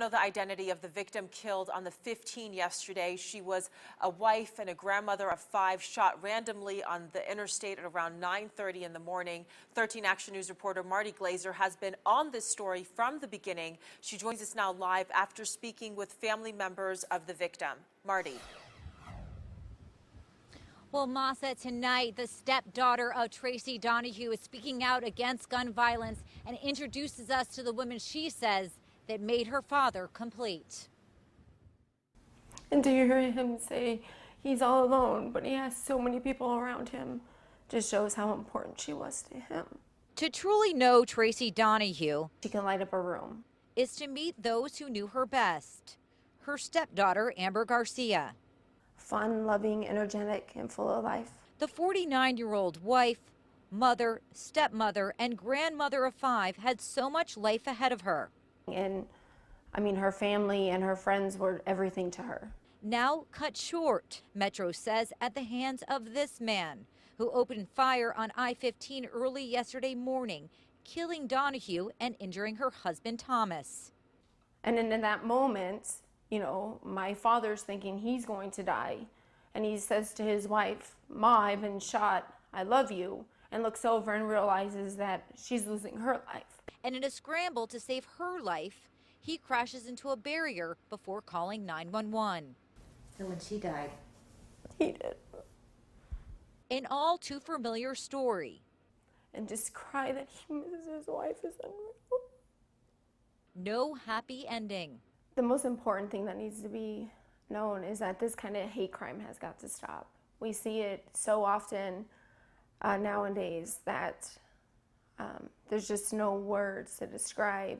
Know the identity of the victim killed on the 15 yesterday. She was a wife and a grandmother of 5, shot randomly on the interstate at around 9:30 in the morning. 13 Action News reporter Marty Glazer has been on this story from the beginning. She joins us now live after speaking with family members of the victim. Marty. Well, Masa, tonight the stepdaughter of Tracey Donahue is speaking out against gun violence and introduces us to the woman she says that made her father complete. And to hear him say he's all alone, but he has so many people around him, just shows how important she was to him. To truly know Tracey Donahue, She can light up a room. Is to meet those who knew her best. Her stepdaughter, Amber Garcia. Fun, loving, energetic, and full of life. The 49-year-old wife, mother, stepmother, and grandmother of 5 had so much life ahead of her. And I mean, her family and her friends were everything to her. Now cut short, Metro says, at the hands of this man who opened fire on I-15 early yesterday morning, killing Donahue and injuring her husband, Thomas. And then in that moment, you know, my father's thinking he's going to die. And he says to his wife, "Ma, I've been shot. I love you." And looks over and realizes that she's losing her life. And in a scramble to save her life, he crashes into a barrier before calling 911. And when she died, He did. An all too familiar story. And just cry that he misses his wife is unreal. No happy ending. The most important thing that needs to be known is that this kind of hate crime has got to stop. We see it so often nowadays that there's just no words to describe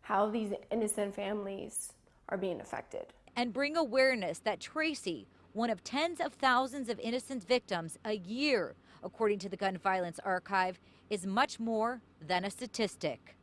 how these innocent families are being affected. And bring awareness that Tracey, one of tens of thousands of innocent victims a year, according to the Gun Violence Archive, is much more than a statistic.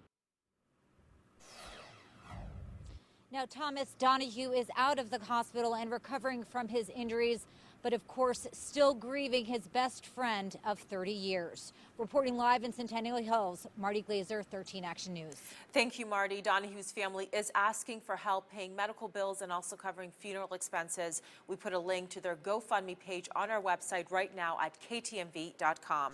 Now, Thomas Donahue is out of the hospital and recovering from his injuries, but of course still grieving his best friend of 30 years. Reporting live in Centennial Hills, Marty Glazer, 13 Action News. Thank you, Marty. Donahue's family is asking for help paying medical bills and also covering funeral expenses. We put a link to their GoFundMe page on our website right now at KTNV.com.